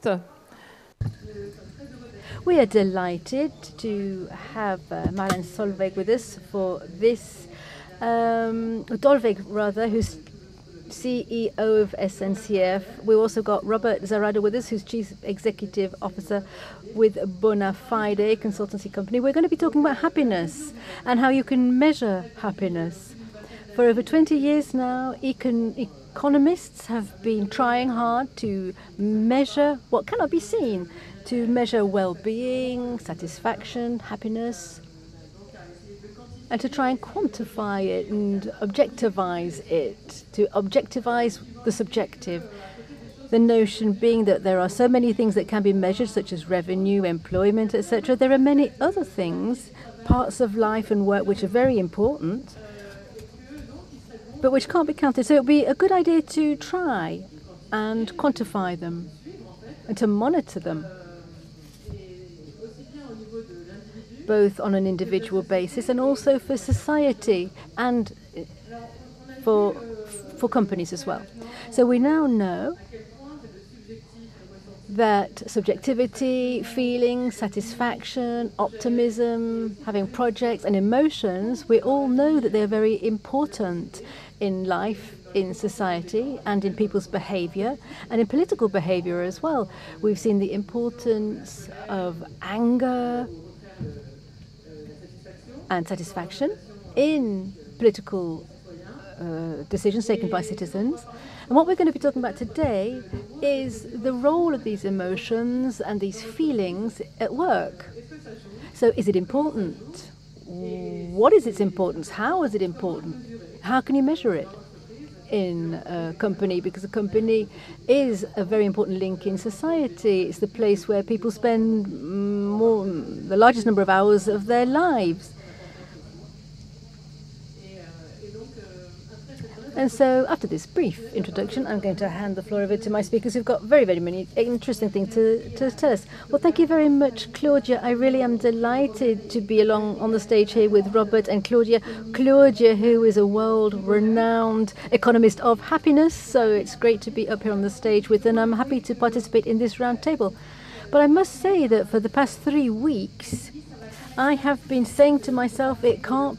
contente. We are delighted to have Marlène Solveig with us for this, DOLVECK rather, who's CEO of SNCF. We've also got Robert ZARADER with us, who's Chief Executive Officer with Bonafide consultancy company. We're going to be talking about happiness and how you can measure happiness. For over 20 years now, economists have been trying hard to measure what cannot be seen, to measure well-being, satisfaction, happiness, and to try and quantify it and objectivize it, to objectivize the subjective. The notion being that there are so many things that can be measured, such as revenue, employment, etc. There are many other things, parts of life and work, which are very important, but which can't be counted. So it would be a good idea to try and quantify them and to monitor them, both on an individual basis and also for society and for companies as well. So we now know that subjectivity, feelings, satisfaction, optimism, having projects and emotions, we all know that they're very important in life, in society, and in people's behavior, and in political behavior as well. We've seen the importance of anger and satisfaction in political decisions taken by citizens. And what we're going to be talking about today is the role of these emotions and these feelings at work. So is it important? What is its importance? How is it important? How can you measure it in a company? Because a company is a very important link in society. It's the place where people spend the largest number of hours of their lives. And so after this brief introduction, I'm going to hand the floor over to my speakers who've got very, very many interesting things to tell us. Well, thank you very much, Claudia. I really am delighted to be along on the stage here with Robert and Claudia. Claudia, who is a world-renowned economist of happiness. So it's great to be up here on the stage with, and I'm happy to participate in this round table. But I must say that for the past 3 weeks, I have been saying to myself, it can't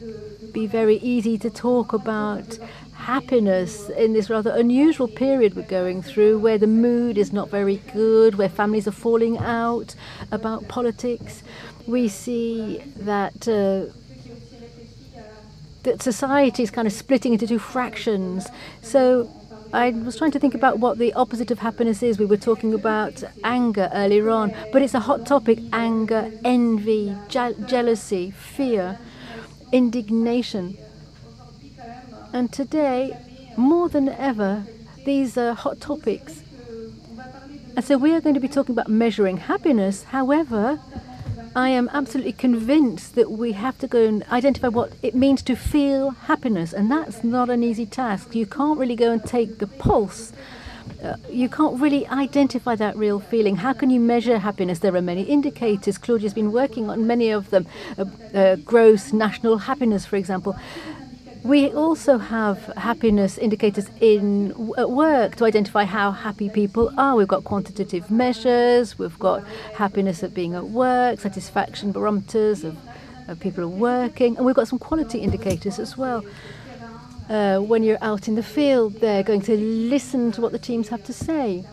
be very easy to talk about happiness in this rather unusual period we're going through, where the mood is not very good, where families are falling out about politics. We see that that society is kind of splitting into two fractions. So I was trying to think about what the opposite of happiness is. We were talking about anger earlier on, but it's a hot topic: anger, envy, jealousy, fear, indignation. And today, more than ever, these are hot topics. And so we are going to be talking about measuring happiness. However, I am absolutely convinced that we have to go and identify what it means to feel happiness. And that's not an easy task. You can't really go and take the pulse. You can't really identify that real feeling. How can you measure happiness? There are many indicators. Claudia's been working on many of them. Gross national happiness, for example. We also have happiness indicators at work to identify how happy people are. We've got quantitative measures, we've got happiness at being at work, satisfaction barometers of people who are working, and we've got some quality indicators as well. When you're out in the field, they're going to listen to what the teams have to say.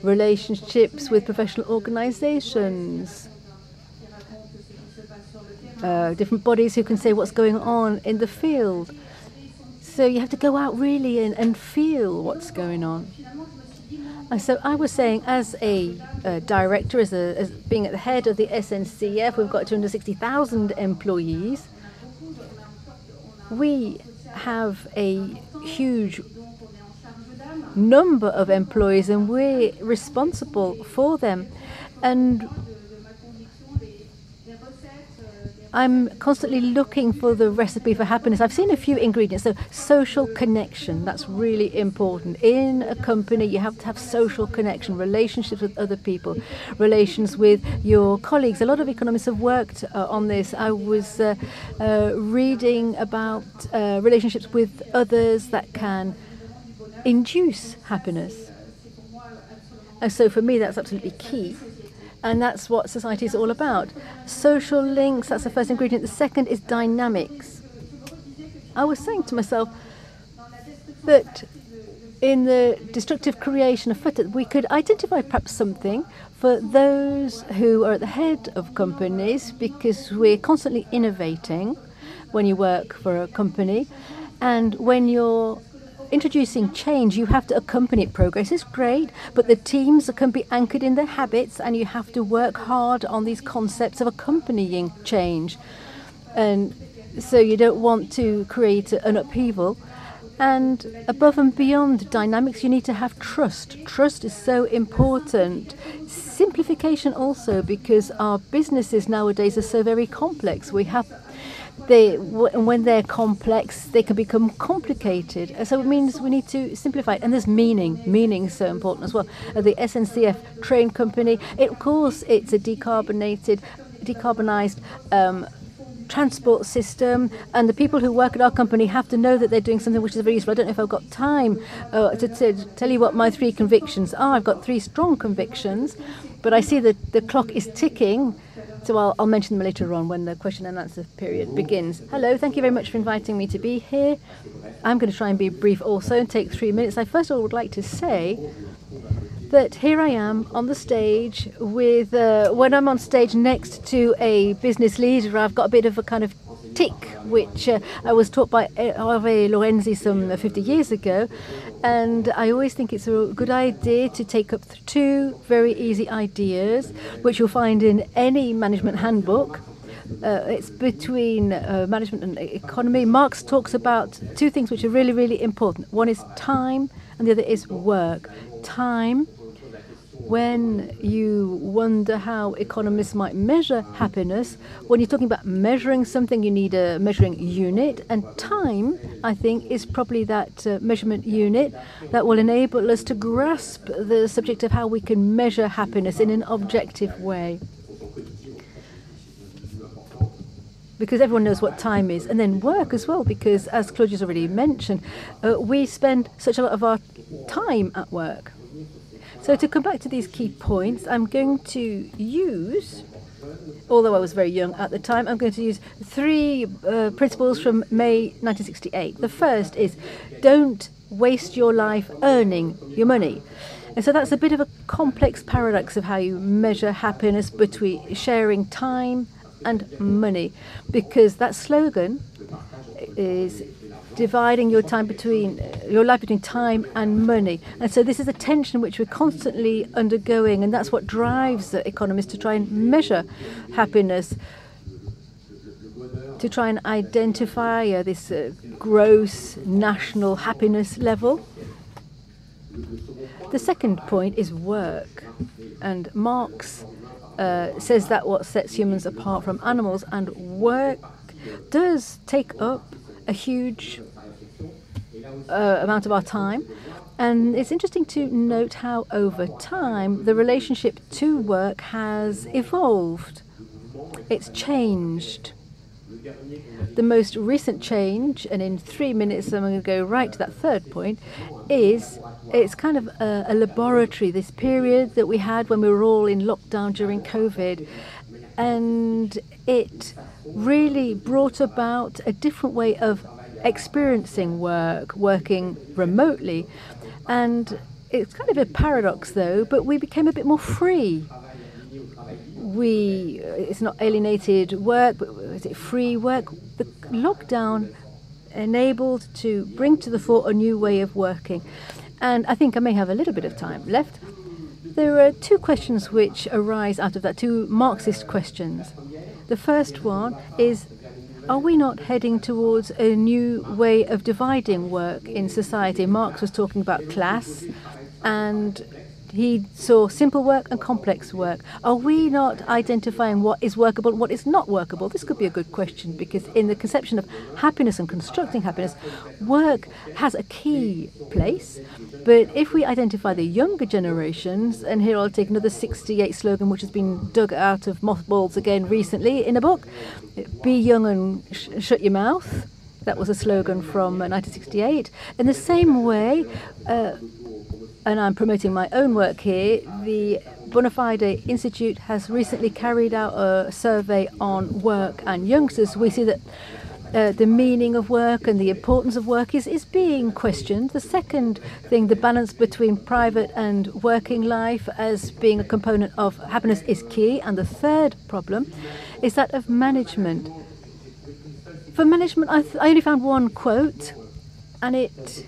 Relationships with professional organizations. Different bodies who can say what's going on in the field. So you have to go out really and feel what's going on. And so I was saying, as a director, as being at the head of the SNCF, we've got 260,000 employees. We have a huge number of employees and we're responsible for them. And I'm constantly looking for the recipe for happiness. I've seen a few ingredients. So social connection, that's really important. In a company, you have to have social connection, relationships with other people, relations with your colleagues. A lot of economists have worked on this. I was reading about relationships with others that can induce happiness. And so for me, that's absolutely key. And that's what society is all about. Social links, that's the first ingredient. The second is dynamics. I was saying to myself that in the destructive creation of footer, we could identify perhaps something for those who are at the head of companies, because we're constantly innovating when you work for a company. And when you're introducing change, you have to accompany it. Progress is great, but the teams can be anchored in their habits, and you have to work hard on these concepts of accompanying change. And so you don't want to create an upheaval. And above and beyond dynamics, you need to have trust. Trust is so important. Simplification also, because our businesses nowadays are so very complex. When they're complex, they can become complicated. So it means we need to simplify it. And there's meaning. Meaning is so important as well. The SNCF train company, of course, it's a decarbonized transport system, and the people who work at our company have to know that they're doing something which is very useful. I don't know if I've got time to tell you what my 3 convictions are. I've got 3 strong convictions, but I see that the clock is ticking, so I'll mention them later on when the question and answer period begins. Hello, thank you very much for inviting me to be here. I'm going to try and be brief also and take 3 minutes. I first of all would like to say that here I am on the stage with, when I'm on stage next to a business leader, I've got a bit of a kind of tic, which I was taught by Hervé Lorenzi some 50 years ago. And I always think it's a good idea to take up 2 very easy ideas, which you'll find in any management handbook. It's between management and economy. Marx talks about 2 things which are really, really important. One is time, and the other is work. Time. When you wonder how economists might measure happiness, when you're talking about measuring something, you need a measuring unit. And time, I think, is probably that measurement unit that will enable us to grasp the subject of how we can measure happiness in an objective way. Because everyone knows what time is. And then work as well, because as Claudia's already mentioned, we spend such a lot of our time at work. So to come back to these key points, I'm going to use, although I was very young at the time, I'm going to use 3 principles from May 1968. The first is, don't waste your life earning your money. And so that's a bit of a complex paradox of how you measure happiness between sharing time and money, because that slogan is dividing your life between time and money. And so this is a tension which we're constantly undergoing, and that's what drives the economists to try and measure happiness, to try and identify this gross national happiness level. The second point is work, and Marx says that what sets humans apart from animals, and work does take up a huge amount of our time. And it's interesting to note how over time the relationship to work has evolved. It's changed. The most recent change, and in 3 minutes I'm going to go right to that third point, is it's kind of a laboratory, this period that we had when we were all in lockdown during COVID. And it really brought about a different way of experiencing work, working remotely. And it's kind of a paradox though, but we became a bit more free. It's not alienated work, but is it free work? The lockdown enabled to bring to the fore a new way of working. And I think I may have a little bit of time left. There are 2 questions which arise out of that, 2 Marxist questions. The first one is, are we not heading towards a new way of dividing work in society? Marx was talking about class, and he saw simple work and complex work. Are we not identifying what is workable and what is not workable? This could be a good question, because in the conception of happiness and constructing happiness, work has a key place. But if we identify the younger generations, and here I'll take another 68 slogan which has been dug out of mothballs again recently in a book, be young and shut your mouth. That was a slogan from 1968. In the same way, and I'm promoting my own work here, the Bonafide Institute has recently carried out a survey on work and youngsters. We see that the meaning of work and the importance of work is being questioned. The second thing, the balance between private and working life as being a component of happiness is key. And the third problem is that of management. For management, I only found one quote, and it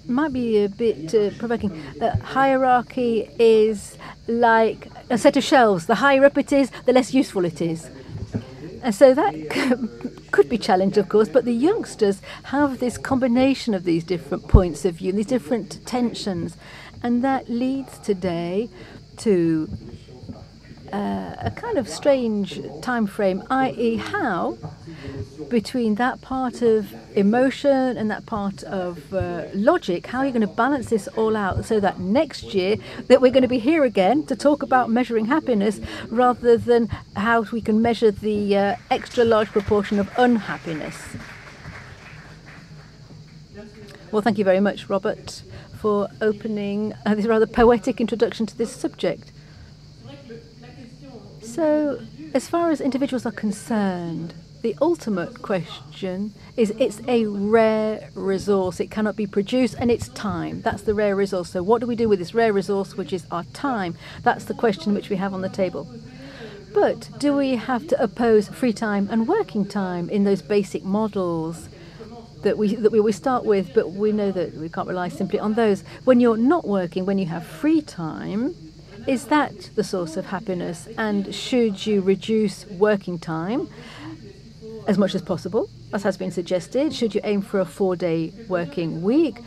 might be a bit provoking. Hierarchy is like a set of shelves. The higher up it is, the less useful it is. And so that could be challenged, of course, but the youngsters have this combination of these different points of view, these different tensions, and that leads today to a kind of strange time frame, i.e. how between that part of emotion and that part of logic, how are you going to balance this all out so that next year that we're going to be here again to talk about measuring happiness rather than how we can measure the extra large proportion of unhappiness. Well, thank you very much, Robert, for opening this rather poetic introduction to this subject. So, as far as individuals are concerned, the ultimate question is it's a rare resource. It cannot be produced, and it's time. That's the rare resource. So what do we do with this rare resource, which is our time? That's the question which we have on the table. But do we have to oppose free time and working time in those basic models that we start with? But we know that we can't rely simply on those. When you're not working, when you have free time, is that the source of happiness? And should you reduce working time as much as possible, as has been suggested? Should you aim for a 4-day working week?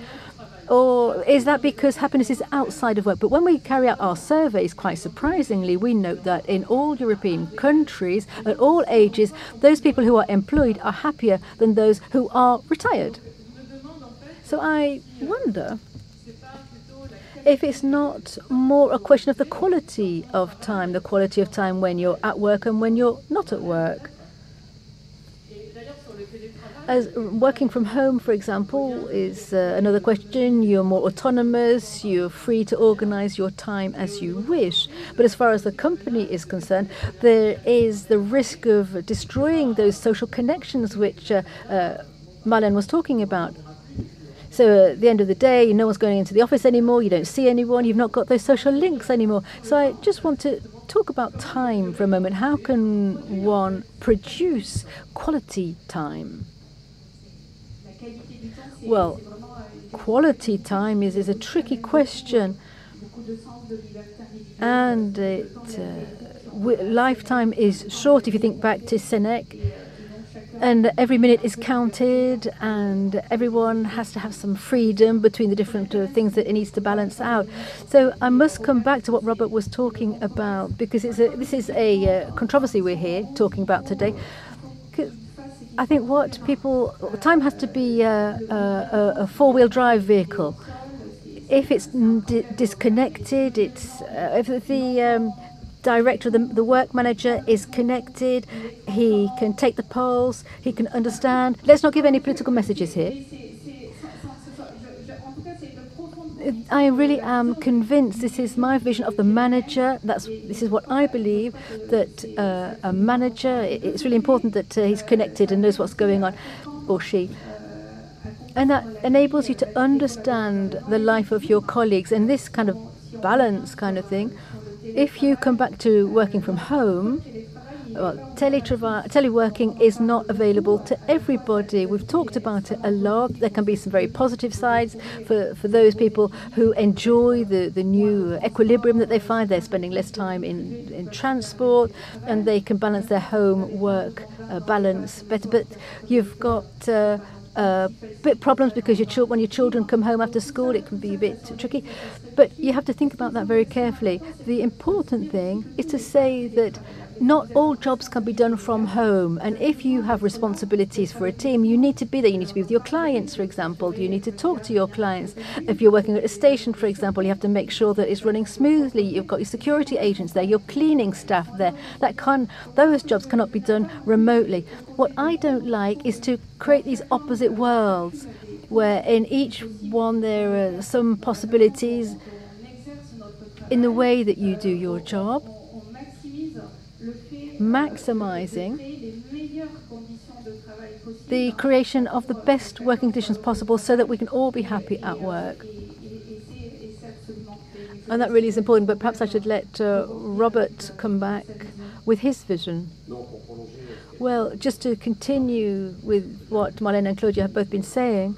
Or is that because happiness is outside of work? But when we carry out our surveys, quite surprisingly, we note that in all European countries, at all ages, those people who are employed are happier than those who are retired. So I wonder if it's not more a question of the quality of time when you're at work and when you're not at work. As working from home, for example, is another question. You're more autonomous, you're free to organize your time as you wish. But as far as the company is concerned, there is the risk of destroying those social connections which Marlène was talking about. So at the end of the day, no one's going into the office anymore, you don't see anyone, you've not got those social links anymore. So I just want to talk about time for a moment. How can one produce quality time? Well, quality time is a tricky question. And lifetime is short if you think back to SENIK. And every minute is counted, and everyone has to have some freedom between the different things that it needs to balance out. So I must come back to what Robert was talking about, because this is a controversy we're here talking about today. I think time has to be a four-wheel drive vehicle. If it's disconnected, if the director, the work manager is connected, he can take the pulse, he can understand. Let's not give any political messages here. I really am convinced, this is my vision of the manager, this is what I believe, that a manager, it's really important that he's connected and knows what's going on, or she. And that enables you to understand the life of your colleagues, and this kind of balance kind of thing. If you come back to working from home, well, teleworking is not available to everybody. We've talked about it a lot. There can be some very positive sides for those people who enjoy the new equilibrium that they find. They're spending less time in transport, and they can balance their home-work balance better. But you've got bit problems because when your children come home after school, it can be a bit tricky. But you have to think about that very carefully. The important thing is to say that not all jobs can be done from home, and if you have responsibilities for a team, you need to be there. You need to be with your clients, for example. You need to talk to your clients. If you're working at a station, for example, you have to make sure that it's running smoothly. You've got your security agents there, your cleaning staff there. Those jobs cannot be done remotely. What I don't like is to create these opposite worlds, where in each one there are some possibilities in the way that you do your job, maximizing the creation of the best working conditions possible so that we can all be happy at work. And that really is important, but perhaps I should let Robert come back with his vision. Well, just to continue with what Marlène and Claudia have both been saying,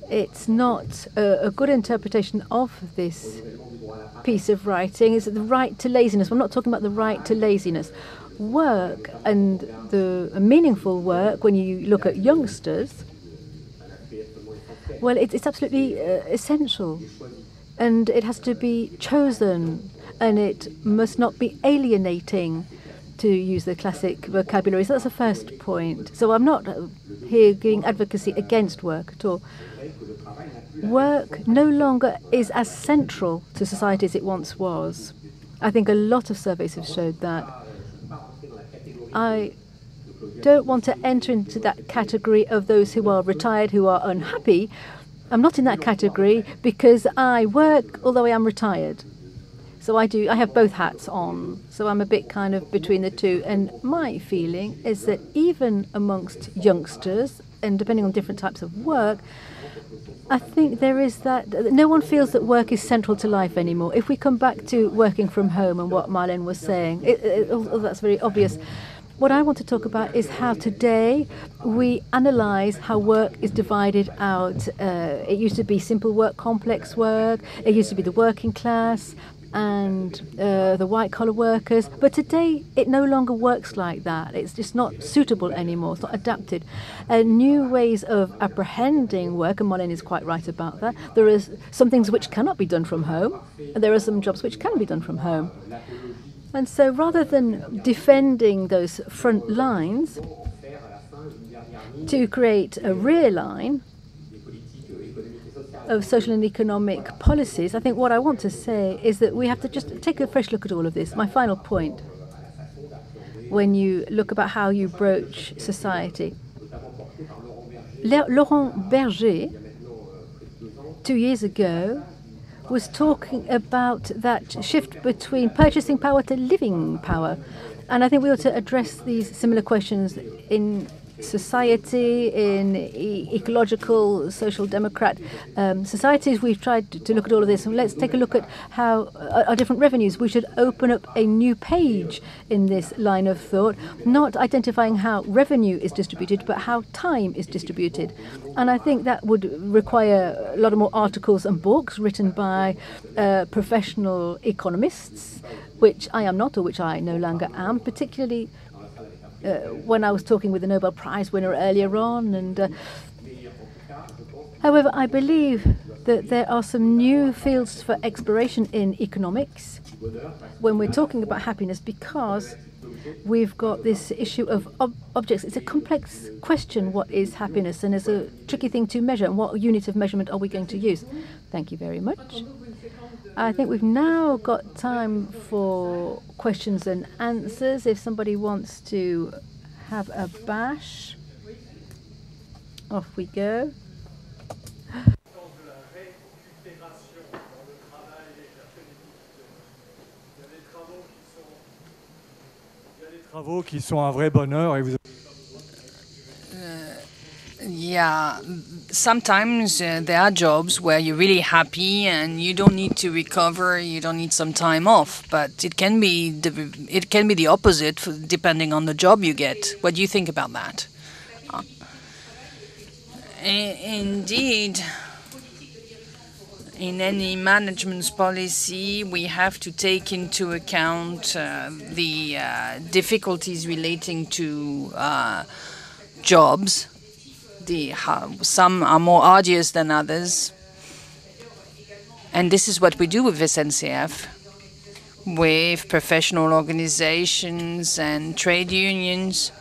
it's not a good interpretation of this piece of writing. It's the right to laziness. I'm not talking about the right to laziness. Work and the meaningful work, when you look at youngsters, well, it's absolutely essential, and it has to be chosen, and it must not be alienating, to use the classic vocabulary. So that's the first point. So I'm not here giving advocacy against work at all. Work no longer is as central to society as it once was. I think a lot of surveys have showed that. I don't want to enter into that category of those who are retired, who are unhappy. I'm not in that category because I work although I am retired. So I have both hats on. So I'm a bit kind of between the two. And my feeling is that even amongst youngsters, and depending on different types of work, I think there is that no one feels that work is central to life anymore. If we come back to working from home and what Marlène was saying, that's very obvious. What I want to talk about is how today we analyze how work is divided out. It used to be simple work, complex work. It used to be the working class and the white-collar workers. But today, it no longer works like that. It's just not suitable anymore. It's not adapted. New ways of apprehending work, and Marlène is quite right about that. There are some things which cannot be done from home, and there are some jobs which can be done from home. And so rather than defending those front lines, to create a rear line of social and economic policies, I think what I want to say is that we have to just take a fresh look at all of this. My final point, when you look about how you broach society. Laurent Berger, 2 years ago, was talking about that shift between purchasing power to living power. And I think we ought to address these similar questions in society, in ecological, social democrat societies. We've tried to look at all of this, and let's take a look at how our different revenues. We should open up a new page in this line of thought, not identifying how revenue is distributed, but how time is distributed. And I think that would require a lot of more articles and books written by professional economists, which I am not, or which I no longer am, particularly when I was talking with the Nobel Prize winner earlier on. And however, I believe that there are some new fields for exploration in economics when we're talking about happiness, because we've got this issue of objects. It's a complex question, what is happiness, and it's a tricky thing to measure, and what unit of measurement are we going to use? Thank you very much. I think we've now got time for questions and answers. If somebody wants to have a bash, off we go. Travaux qui sont un vrai bonheur et vous Yeah, sometimes there are jobs where you're really happy and you don't need to recover, you don't need some time off. But it can be the opposite depending on the job you get. What do you think about that? Indeed, in any management policy, we have to take into account the difficulties relating to jobs. Some are more arduous than others. And this is what we do with SNCF, with professional organizations and trade unions.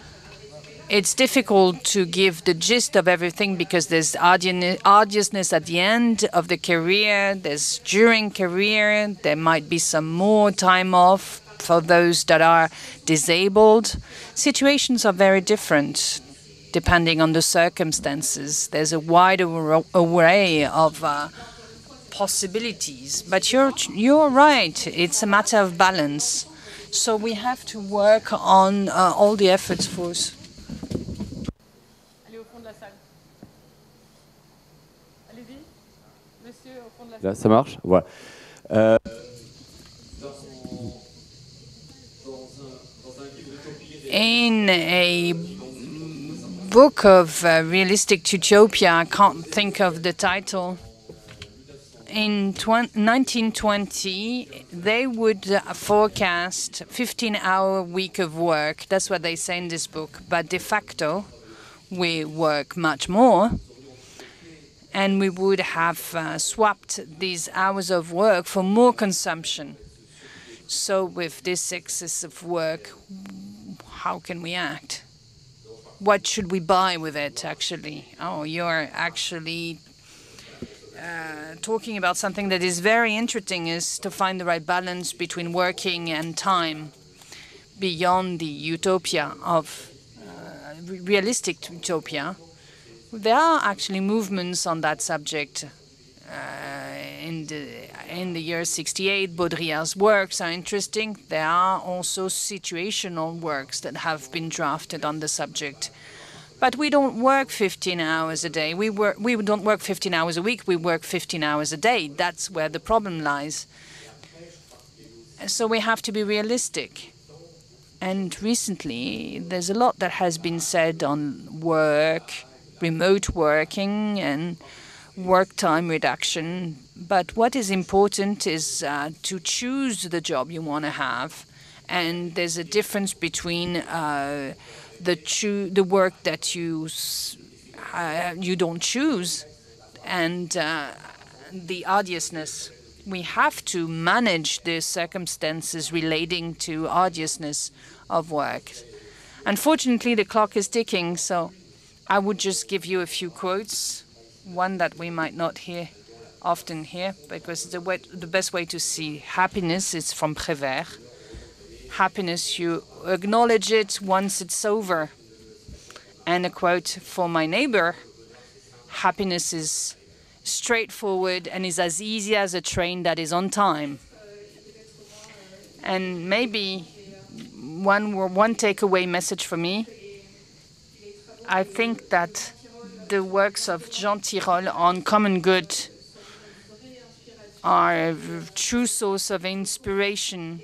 It's difficult to give the gist of everything because there's arduousness at the end of the career, there's during career, there might be some more time off for those that are disabled. Situations are very different depending on the circumstances. There's a wide array of possibilities. But you're right. It's a matter of balance. So we have to work on all the efforts for. Là, ça marche? Voilà. In a book of realistic utopia, I can't think of the title. In 1920, they would forecast 15-hour week of work. That's what they say in this book. But de facto, we work much more. And we would have swapped these hours of work for more consumption. So with this excess of work, how can we act? What should we buy with it, actually? Oh, you're actually talking about something that is very interesting, is to find the right balance between working and time beyond the utopia of realistic utopia. There are actually movements on that subject. In the year 68, Baudrillard's works are interesting. There are also situational works that have been drafted on the subject. But we don't work 15 hours a day. We don't work 15 hours a week. We work 15 hours a day. That's where the problem lies. So we have to be realistic. And recently, there's a lot that has been said on work, remote working, and work time reduction. But what is important is to choose the job you want to have. And there's a difference between the work that you don't choose and the arduousness. We have to manage the circumstances relating to arduousness of work. Unfortunately, the clock is ticking, so I would just give you a few quotes. One that we might not often hear, because the best way to see happiness is from Prévert. Happiness, you acknowledge it once it's over. And a quote for my neighbor: happiness is straightforward and is as easy as a train that is on time. And maybe one takeaway message for me, I think that the works of Jean Tirole on common good are a true source of inspiration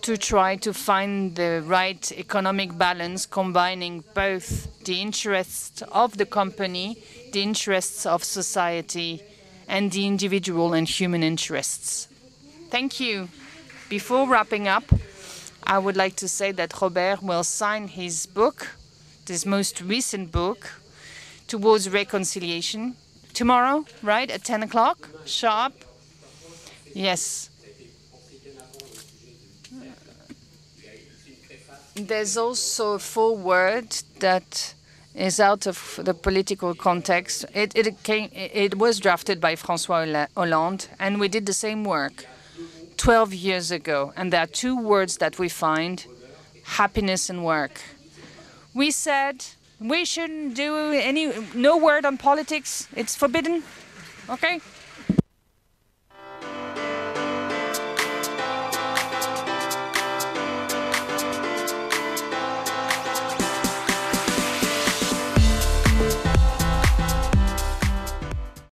to try to find the right economic balance, combining both the interests of the company, the interests of society, and the individual and human interests. Thank you. Before wrapping up, I would like to say that Robert will sign his book, this most recent book, Towards Reconciliation, tomorrow, right, at 10 o'clock, sharp? Yes. There's also a foreword that is out of the political context. It was drafted by François Hollande, and we did the same work 12 years ago. And there are two words that we find: happiness and work. We said we shouldn't do no word on politics. It's forbidden. Okay?